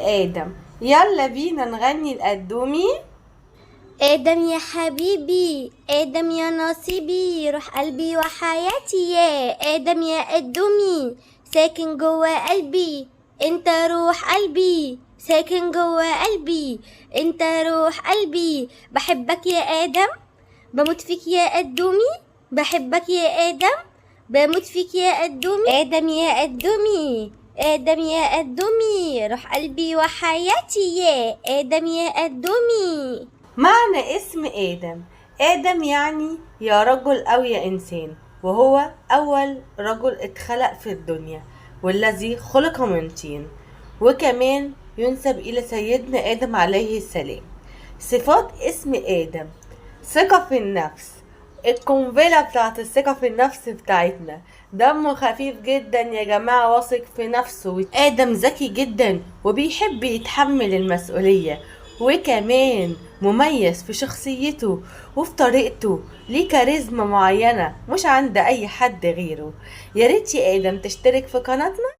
آدم. يلا بينا نغني القدومي. آدم يا حبيبي، آدم يا نصيبي، روح قلبي وحياتي يا آدم يا قدومي، ساكن جوا قلبي انت روح قلبي، ساكن جوا قلبي انت روح قلبي، بحبك يا آدم بموت فيك يا قدومي، بحبك يا آدم بموت فيك يا قدومي، آدم يا قدومي، آدم يا قدومي، روح قلبي وحياتي يا آدم يا قدومي. معنى اسم آدم، آدم يعني يا رجل أو يا إنسان، وهو أول رجل اتخلق في الدنيا والذي خلق من طين، وكمان ينسب إلى سيدنا آدم عليه السلام. صفات اسم آدم: ثقة في النفس، القنبلة بتاعت الثقة في النفس بتاعتنا، دمه خفيف جدا يا جماعة، واثق في نفسه. آدم ذكي جدا وبيحب يتحمل المسؤولية، وكمان مميز في شخصيته وفي طريقته، ليه كاريزما معينة مش عند أي حد غيره. ياريت يا آدم تشترك في قناتنا.